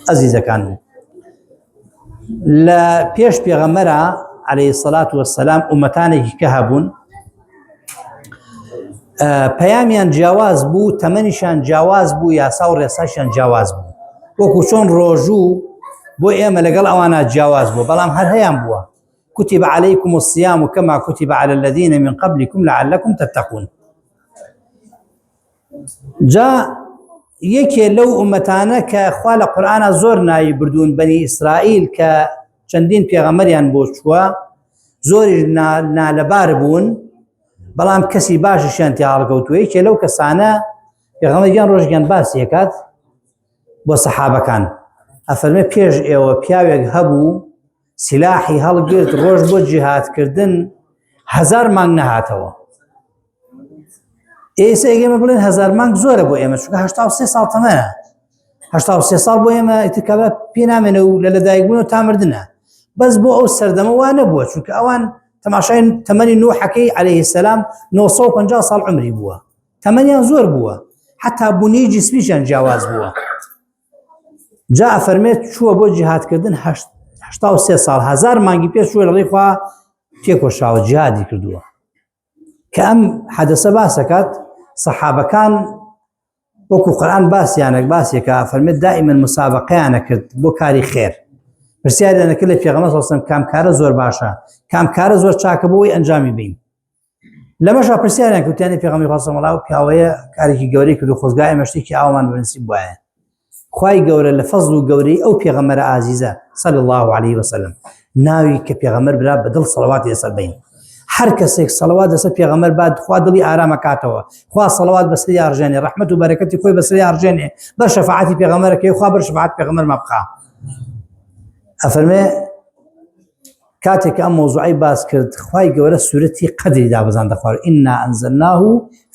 ئەزیزەکان لە پێش پێغەمبەرە عليه الصلاة والسلام ئومەتانێکی کە هەبوون پەیامیان جیاواز بوو، تەمەنیشان جیاواز بوو، یاسا و ڕێساشیان جیاواز بوو، وەکو چۆن ڕۆژوو بۆ ئێمە لەگەڵ ئەوانە جیاواز بوو، بەڵام هەر هەیان بووە كتب عليكم الصيام كما كتب على الذين من قبلكم لعلكم تتقون. جا یەکێ لەو ئومەتانە کە خوا لە قورئانە زۆر ناوی بردوون بەنی ئیسرائیل کە چەندین پێغەمبەریان بۆ چووە، زۆری نالەبار بوون بەڵام کەسی باشیشیان تێ هەڵکەوتووە. یەکێ لەو کەسانە پێغەمبەریان ڕۆژێکیان باسیەکات بۆ سەحابەکان، ئەفەرمێ پێش ئێوە پیاوێک هەبوو سلاحی هەڵگرت ڕۆژ بۆ جیهادکردن 1000 مانگ نەهاتەوە. ئێستا ئێمە بڵێن 1000 مانگ زۆرە بۆ ئێمە، چونکە 83 ساڵ تەمەنە، 83 ساڵ بۆ ئێمە ئیترکابە پێ نامێنە و لە لەدایکبوون و تا مردنە. بەس بۆ ئەو سەردەمە وا نەبووە، چونکە ئەوان تەماشای تەمەنی نوحەکەی عليه السلام 950 ساڵ عمری بووە، تەمەنیان زۆر بووە، حتا بوونی جسمیشیان جیاواز بووە. جا ئەفەرمێت چووە بۆ جیهادکردن 83 ساڵ، 1000 مانگی پێش چووە لەڕێی خوا تێکۆشاوە جیهادی کردووە. کە ئەم حەدەسە باسەکات سەحابەکان وەکو قورئان باسیێکە ئەفەرمێت دائیمەن مسابقەیانە کرد بۆ کاری خێر، پرسیاریان کرد لە پێغەمبەر صلی الله علیه و سلم کام کارە زۆر باشە، کام کارە زۆر چاکە بۆی ئەنجامی بین. لەمەشا پرسیاریان کرد وتیانی پێغەمبەری خوا صلی الله علیه و پیاوەیە کارێکی گەورەی کرد و خۆزگای ئێمە شتێکی ئاوامان بنسیب وایە. خوای گەورە لە فەزڵ و گەورەی ئەو پێغەمبەرە ئازیزە صلی الله علیه و سلم ناوی کە پێغەمبەر برا بەدڵ سەڵەواتی لەسەر بین. هەر کەسێک سەڵەوات لەسەر پێغەمبەر بات خوا دڵی ئارامەکاتەوە، خوا سەڵەوات بەسەری ئەڕژێنێ، ڕەحمەت و بەرەکەتی خۆی بەسەری ئەڕژێنێ، بەر شەفاعەتی پێغەمبەرەکەی خوا بەر شەفاعەت پێغەمبەرمان بخا. ئەفەرمێ کاتێک ئەم مۆزوعەی باس کرد خوای گەورە سورەتی قەدری دابەزاندە خوار ئینا ئەنزەلناه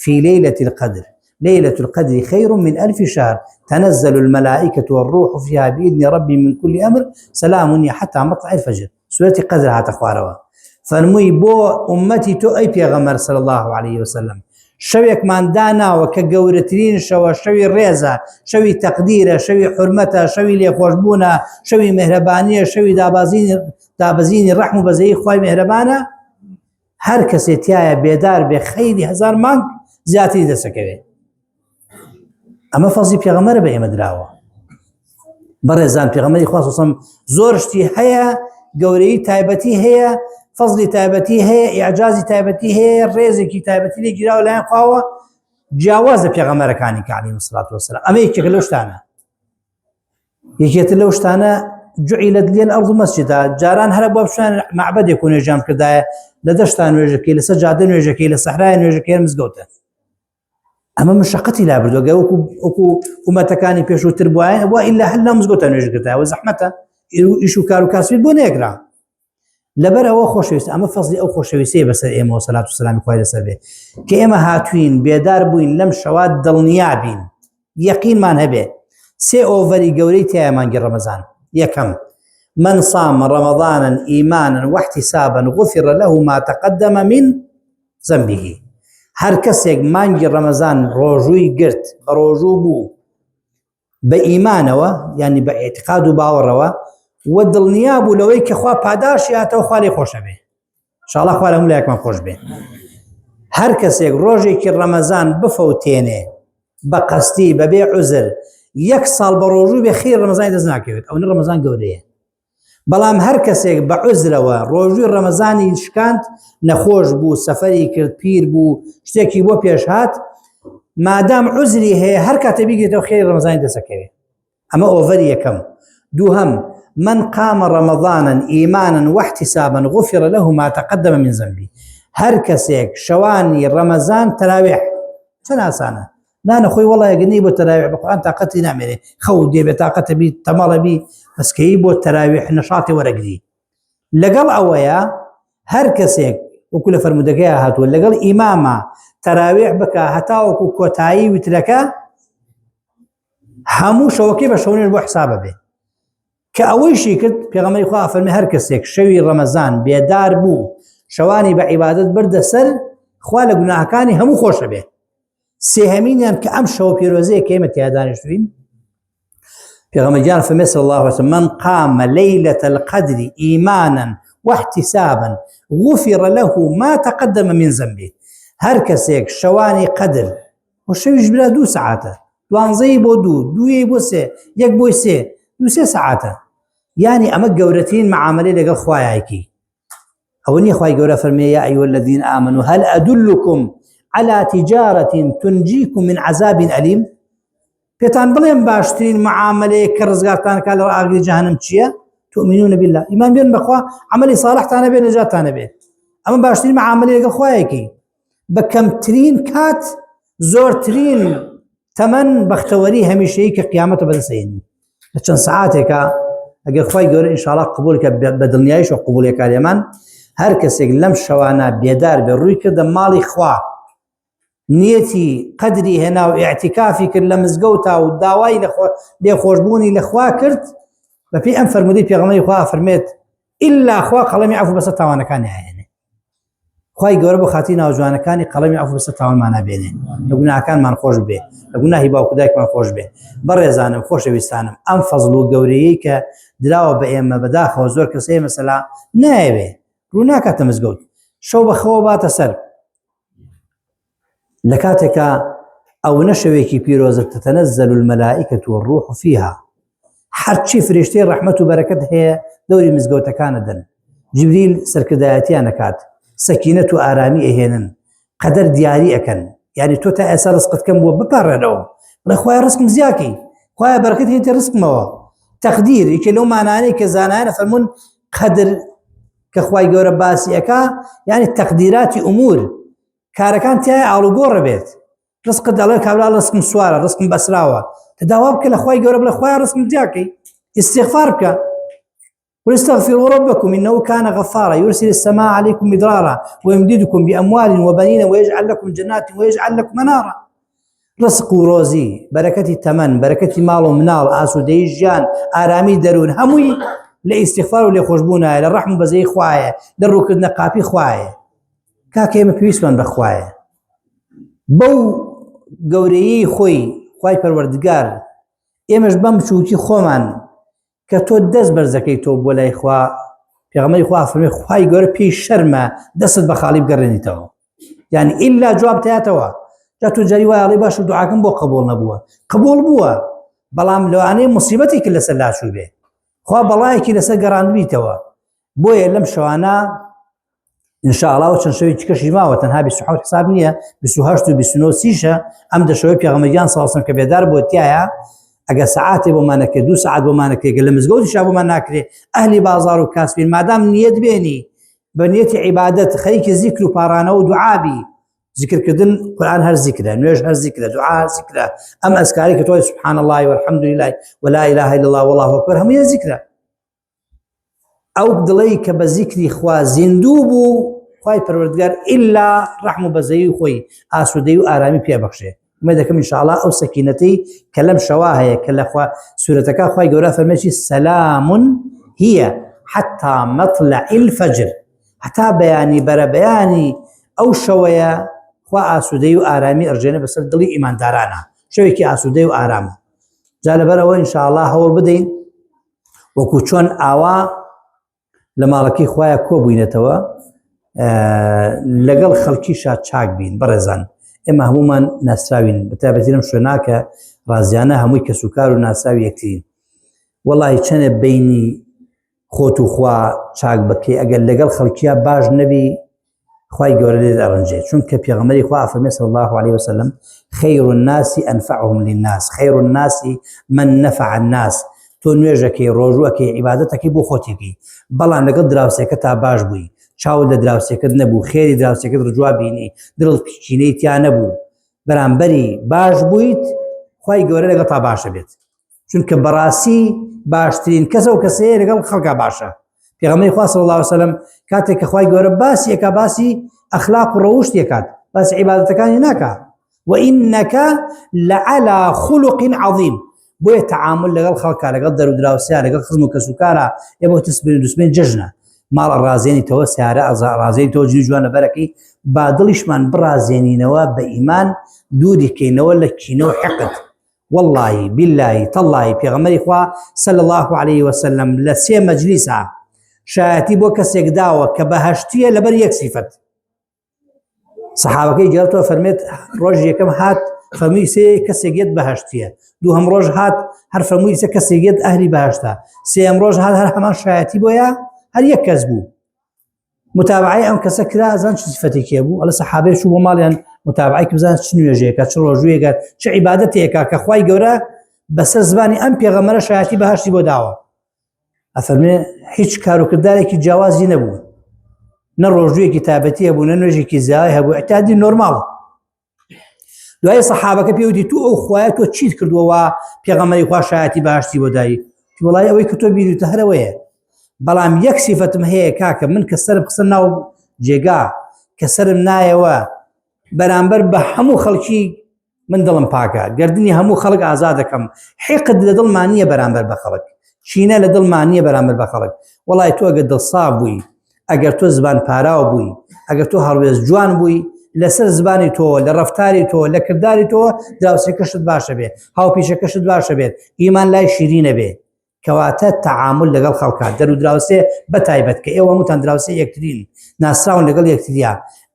فی لەیلەتی القەدر ليلة القدر خير من 1000 شهر تنزل الملائكة والروح فيها بإذن ربي من كل أمر سلام حتى مطلع الفجر. سورة قدر هات أخواروا فرموي بو أمتي تو أي پیغمبر صلى الله عليه وسلم شويك من دانا وكجورترين شوي الريزة شوي تقديره شوي حرمته شوي ليخوشبونه شوي مهربانية شوي دابزين الرحمة بزي خواي مهربانة هر كسي تيايا بيدار بخير 1000 مانگ زياتي دسكوي. ئەمە فەزڵی پێغەمبەرە بە ئێمە دراوە. بەڕێزان پێغەمبەری خوا صلی الله علیه و سلم زۆر شتی هەیە، گەورەی تایبەتی هەیە، فەزڵی تایبەتی هەیە، ئیعجازی تایبەتی هەیە، ڕێزێکی تایبەتی لێ گیراوە لایەن خواوە جیاواز لە پێغەمبەرەکانی کە عەلەیهیمۇ الصلاة والسلام. ئەمە یەکێک لەو شتانە. یەکێتر لەو شتانە جوعیلت لي الأرض مسجدا، جاران هەرە بۆ بشوێن مەعبەدێک و نوێژیان کردایە، لە دەشتا نوێژەکەی، لەسەر جادە نوێژەکەی، لە سەحرای نوێژەکەی مزگەوتە. ئەمە مشقەتی لا بردووە وەکو حکوومەتەکانی پێشووتر بووایە بووە ئیلا هەر لە مزگەوتە نوێژکردایەوە زەحمەتە ئیش و کار و کاسبی بۆ نێگرا. لەبەرەوە خۆشەویست ئەمە فەزڵی ئەو خۆشەویستیە بەسەر ئێمەوە سەلات و سەلامی خوای لەسەر بێ کە ئێمە هاتوین بێدار بووین لەم شەوا دڵنیا بین، یەقینمان هەبێ 3 ئۆڤەری گەورەی تایە مانگی ڕەمەزان. یەکەم من صام رمضانا إيمانا واحتسابا غفر له ما تقدم من ذنبه. هەر کەسێک مانگی ڕەمەزان ڕۆژووی گرت بە ڕۆژوو بوو بە ئیمانەوە یعنی بە ئێعتقاد و باوەڕەوە و دڵنیا بوو لەوەی کە خوا پاداشی هاتەوە خوا لێی خۆشە بێ، ئینشاءڵڵا خوا لە هەموو لایەکمان خۆش بێ. هەر کەسێک ڕۆژێکی ڕەمەزان بفەوتێنێ بە قەستی بەبێ عوزر 1 ساڵ بە ڕۆژوو بێ خێر ڕەمەزانی دەست ناکەوێت، ئەوە ڕەمەزان گەورەیە. بەڵام هەر کەسێک بە عوزرەوە ڕۆژووی ڕەمەزانی شکاند، نەخۆش بوو، سەفەری کرد، پیر بوو، شتێکی بۆ پێش هات، مادام عوزری هەیە هەر کاتە بیگرێتەوە خێری ڕەمەزانی دەسەکەوێت. ئەمە ئۆڤەری یەکەم. دووهەم من قام رمضانا إيمانا واحتسابا غفر له ما تقدم من ذنبه. هەر کەسێک شەوانی ڕەمەزان تەراویح چەند ئاسانە، نانەخۆی وەڵا یەگەنی بۆ تەراویح بە قورئان تاقەتی نامێنێ، خەو دێبێت تاقەتە بی تەماڵە بی بەسکەی بۆ تەراویح نەشاتی وەرەگری. لەگەڵ ئەوەیە هەر کەسێک وەکو لە فەرمودەکەیە هاتووە لەگەڵ ئیمامە تەراویح بکە هەتا وەکو کۆتایی وترەکە هەموو شەوەکەی بە شەو نوێژ بۆ حسابە بێ. کە ئەوەیشی کرد پێغەمبەری خوا فەرمێ هەر کەسێک شەوی ڕەمەزان بێدار بوو شەوانی بە عیبادەت بردە سەر خوا لە گوناهەکانی هەموو خۆشە بێ. سێهەمینیان کە ئەم شەو پیرۆزەیە کە ئێمە تیا دانیشتوین پیغمبر فرمی صلی الله علیه وسلم من قام ليلة القدر ایمانا واحتسابا غفر له ما تقدم من ذنبه. هر کەسێک شەوانی قەدر و شەویش برا 2 ساعتە، دوانزەی بۆ 2، 2 بۆ 3، 1 بۆ 3، 2-3 ساعتە. يعني ئەمە گەورەترین معاملەی لەگەڵ خوایەکی. ئەوە نییە خوای گەورە فەرمێ یا أيها الذين آمنوا هل أدلكم على تجارة تنجيكم من عذاب أليم. پێتان بڵێم باشترین معاملەیە کە ڕزگارتانەکات لە ئاگری جەهەنەم چییە؟ تؤمنون بالله، ئیمان بێن بەخوا، عەمەلی ساڵحتانە بێ، نەجاتتانە بێ. ئەمە باشترین معاملەی لەگەڵ خوایەکی. بە کەمترین کات زۆرترین تەمەن بەختەوەری هەمیشەیی کە قیامەتە بەدەستێنی. لە چەند سەعاتێکە ئەگەر خوای گەورە ئینشاءڵڵا قبولکە بە دڵنیاییش و قبولێکا لێمان، هەر کەسێک لەم شەوانە بێدار بێ ڕووی کردە ماڵی خوا، نیەتی قەدری هێنا و ئیعتیکافی کرد لە مزگەوتا و داوای لێخۆشبوونی لە خوا کرد، بەپێی ئەم فەرمودەی پێغەمبەری خوا فەرمێت ئیلا خوا قەڵەمی عەفو بەسەر تاوانەکانی هێنێ. خوای گەورە بۆ خاتی ناوجوانەکانی قەڵەمی عەفو بەسەر تاوانمان بێنێ، لە گوناهەکانمان خۆش بێ، لە گوناهی باوکو دایکمان خۆش بێ. بەڕێزانم خۆشەویستانم، ئەم فەزڵ و گەورەیەی کە دراوە بە ئێمە بەداخەوە زۆر کەسەیە مەسەلا نایەوێ ڕوو ناکاتە مزگەوت، شەو بەخەوە باتە سەر. لە کاتێکە ئەو نەشەوێکی پیرۆزە تەتەنەزەل المەلائکەة والروح فیها، هەرچی فریشتەی ڕەحمەت و بەرەکەت هەیە دەوری مزگەوتەکانە دەن، جیبریل سەرکردایەتیان ئەکات، سەکینەت و ئارامی ئەهێنن، قەدەر دیاری ئەکەن. یعنی تۆ تا ئێستا ڕزقت کەم بووە بپارڕێنەوە، بڵێ خوایە ڕزقم زیاکەی، خوایە بەرەکەت هێنیتە ڕزقمەوە. تەقدیر یەکێ لەو مانایانەی کە زانایان ئەفەرموون قەدر کە خوای گەورە باسی ئەکا، یعنی تەقدیراتی ئومور، کارەکان تایە ئاڵوگۆڕە بێت. ڕزقت دەڵێ کابرا ڕزقم سوارە، ڕزقم بەسراوە، تەداوا بکە لە خوای گەورە بڵێ خوایە ڕزقم زیاکەی، استیغفار بکە. واستغفروا ربكم انه كان غفارا يرسل السماء عليكم مدرارا ويمددكم باموال وبنين ويجعل لكم جنات ويجعل لكم منارا. رزق وروزي بركتي تمن بركتي مال ومنال اسودي جان ارامي درون هموي لاستغفار ولخشبونا للرحم بزي خوايه للركن قافي خوايه كاكيم بيسمن بخوايه بو گەورەیەی خۆی خوای پەروەردگار ئێمەش بەم چووکی خۆمان کە تۆ دەست بەرزەکەی تۆ بۆ لای خوا، پێغەمبەری خوا فەرمێ خوای گەورە پێی شەرمە دەستت بە خاڵی بگەڕێنیتەوە، یعنی ئیلا جواب تایەتەوە. جا تۆ جاری وایە باش دوعاکەم بۆ قبول نەبووە، قبول بووە، بەڵام لەوانەیە موسیبەتێکی لەسەر لاشوو بێ، خوا بەڵایەکی لەسەر گەڕاندبیتەوە. بۆیە لەم شەوانە ئینشاءڵڵا و چەند شەوێکی کەشی ماوە، تەنها 27 حساب نییە، 28 و 29 سیشە ئەم دەشەوەی پێغەمبەریان صلی الله علیه و سلم کە بێدار بۆ تایە، ئەگە سەعاتێ بۆمانەکە 2 ساعت بۆمانەکەێگە لە مزگەوتیشا بۆمان ناکرێ، ئەهلی بازار و کاسبین مادام نیەت بێنی بە نیەتی عیبادەت خەریکی زیکر و پارانە و دوعابی، زیکرکردن قورئان هەر زیکرە، نوێژ هەر زیکرە، دوعا هەر زیکرە، ئەم ئەزکاری کە تۆی سبحان الله والحمد لله ولا اله الا الله والله اکبر هەموویە زیکرە. ئەو دڵەی کە بە زیکری خوا زیندوو بوو، خوای پەروەردگار ئیلا ڕەحم و بەزەیی خۆی ئاسوودەی و ئارامی پێبەخشێ. ئومێد دەکەم ئینشاءڵڵا ئەو سەکینەتەی کە لەم شەوا هەیە کە لە سوورەتەکە خوای گەورە فەرمێکی سەلام هي حتى مطلع الفجر، حتا بەیانی بەرە بەیانی ئەو شەوەیە خوا ئاسوودەی و ئارامی ئەڕژێنە بەسەر دڵی ئیماندارانە، شەوێکی ئاسوودەی و ئارامە. جا لەبەرەوە ئینشاءڵڵا هەوڵ بدەین وەکو چۆن ئاوا لە ماڵەکەی خوایە کۆبووینەتەوە، لەگەڵ خەڵکیشا چاک بین. بەڕێزان ئێمە هەمومان ناسراوین، بەتایبەتی لەم شوێناکە ڕازیانە هەمووی کەسوکار و ناسراوی یەکترین. وەڵی چەنە بینی خۆت و خوا چاک بکەی، ئەگەر لەگەڵ خەڵکیە باش نەبی خوای گەورە لێت ئەڕەنجێ، چونکە پێغەمبەری خوا فەرمێ صلی الله عليه وسلم خير الناس أنفعهم للناس، خير الناس من نفع الناس. تۆ نوێژەکەی ڕۆژوەکەی عیبادەتەکەی بۆ خۆتێکی، بەڵام لەگەڵ دراوسێکە تا باش بووی، چاوت لە دراوسێکت نەبوو، خێری دراوسێکت ڕجوا بینی، دڵت کینەی تیا نەبوو، بەرامبەری باش بوویت، خوای گەورە لەگەڵ تا باشە بێت. چونکە بەڕاستی باشترین کەسە و کەسەیە لەگەڵ خەڵکا باشە. پێغەمبەری خوا صلی الله علیه وسلم کاتێک کە خوای گەورە باسی ئەکا، باسی ئەخلاق و ڕەوشت ئەکات، باسی عیبادەتەکانی ناکا. وإنك لعلى خلق عظيم. بۆیە تعامل لەگەڵ خەڵکا، لەگەڵ دەرو دراوسیا، لەگەڵ خزم و کەسوکارە ئێمە تسبین و دوسبین جەژنە، ماڵ ڕازێنیتەوە، سیارە ڕازێنیتەوە، جوی جوانە بەرەکەی، با دڵیشمان بڕازێنینەوە بە ئیمان، دووری کەینەوە لە کینە و حقد والله بالله تالله پێغەمبەری خوا صلى الله عليه وسلم لە 3 مەجلیسە شایەتی بۆ کەسێک داوە کە بەهەشتیە لەبەر یەک سیفەت. سەحابەکەی گەڕێتەوە فەرمێت ڕۆژ یەکەم هات فەرمووی سێ کەسێک یەت بەهەشتیە، دووهەم ڕۆژ هات هەر فەرمووی سێ کەسێک یەت ئەهلی بەهەشتە، سێەم ڕۆژ هات هەر هەمان شایەتی بۆیە هەر یەک کەس بوو. متابعی ئەم کەسە کرا ئەزان چ سیفەتێکی بوو، ئەڵە سەحابەی چوو بۆ ماڵیان متابعی کە بزانن چ نوێژەیەکە چ ڕۆژوویەکە چ عیبادەتێکە کە خوای گەورە بەسەر زبانی ئەم پێغەمبەرە شایەتی بەهەشتی بۆ داوە. ئەفەرمێ هیچ کاروکردارێکی جیاوازی نەبوو، نە ڕۆژوویەکی تایبەتی هەبوو نە نوێژێکی زیای هەبوو، ئەعتیادی نۆرماڵ. دوای سەحابەکە پێوتی تو ئەو خوایە تۆ چیت کردووە پێغەمبەری خوا شایەتی بەهەشتی بۆ دایی؟ وڵای ئەوەی کە تۆ بیریتە هەرەوەیە، بەڵام یەک سیفەتم هەیە کاکە من کە سەرم قسە ناو جێگا کە سەرم نایەوە بەرامبەر بە هەموو خەڵکی من دڵم پاکە، گردنی هەموو خەڵک ئازاد دەکەم، حیقت لە دڵمان نییە بەرامبەر بە خەڵک، چینە لە دڵمان نییە بەرامبەر بە خەڵک. وڵای تۆ ئەگەر دڵساف بووی، ئەگەر تۆ زبان پاراو بووی، ئەگەر تۆ هەڵوێز جوان بووی، لەسەر زبانی تۆ لە ڕەفتاری تۆ لە کردداری تۆ دراوسێکەشت باشە بێت، هاوپیشەکەشت باشە بێت، ئیمان لای شیرینە بێ، کەواتە تەعامل لەگەڵ خەڵکات دەرو دراوسێ بەتایبەت کە ئێوە هەمووتان دراوسێ یەکترین ناسراون لەگەڵ یەکتریا.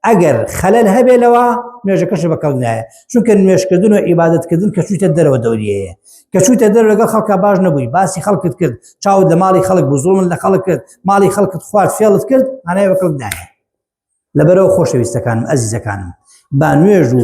ئەگەر خەلەل هەبێ لەوە نوێژەکەش بەکەڵ نایە، چونکە نوێژکردن و عیبادەتکردن کە چوویتە دەرەوە دەوریەیە، کە چوویتە دەرەوە لەگەڵ خەڵکا باش نەبووی، باسی خەڵکت کرد، چاوت لە ماڵی خەڵک بوو، زوڵمت لە خەڵک کرد، ماڵی خەڵکت خوارد فێڵت کرد، مانایە بەکەڵ نایە. لەبەرەوە خۆشەویستەکانم ئەزیزەکانم، با نوێژ و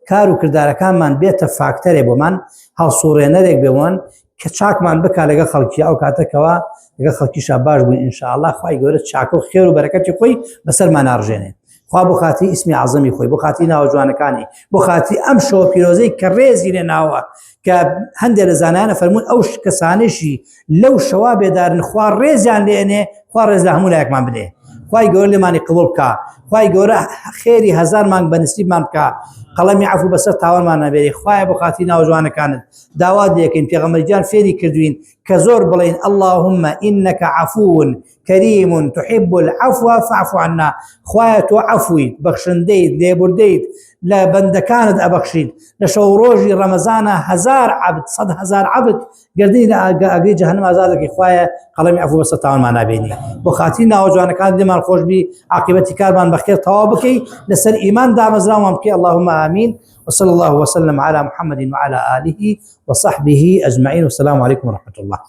کار و کردارەکانمان بێتە فاکتەرێ بۆمان، هەڵسوڕێنەرێک بێوان کە چاکمان بکا لەگە خەڵکی، ئەو کاتەکەوە لەگە خەڵکیشا باش بووین ئینشاءالله خوای گەورە چاکە و خێر و بەرەکەتی خۆی بەسەرمان ئاڕژێنێ. خوا بۆ خاتی ئیسمی عەزەمی خۆی، بۆ خاتی ناوە جوانەکانی، بۆ خاتی ئەم شەوە پیرۆزەی کە ڕێزی لێ ناوە کە هەندێک لە زانایانە فەرموون ئەو کەسانێشی لەو شەوا بێدارن خوا ڕێزیان لێنێ، خوا ڕێز لە هەموو لایەکمان بدێ، خوای گەورە لێمانی قبوڵ بکە، خوای گەورە خێری هەزار مانگ بە نسیبمان بکە، قەڵەمی عەفو بەسەر تاوانمان نەبێری. خوایە بۆ خاتی ناو جوانەکانت داوا دەکەین پێغەمبەری گیان فێری کردوین کە زۆر بڵێن اللهم إنك عفو كريم تحب العفو فاعف عنا. خوایە تۆ عەفویت، بەخشندەیت، لێبوردەیت، لە بەندەکانت ئەبەخشیت. لە شەو ڕۆژی ڕەمەزانە 1000 عەبد 100,000 عەبد گردنی لە ئاگری جەهەنەم ئازاد دەکەی، خوایە قەڵەمی عەفو بەسەر تاوانمان نابێنی. بۆ خاتی ناو جوانەکان دێمان خۆش بی، عاقبەتی کارمان بەخێر تەواو بکەی، لەسەر ئیمان دامەزراومان بکەی. اللهم آمين. وصلى الله وسلم على محمد وعلى آله وصحبه أجمعين، والسلام عليكم ورحمة الله.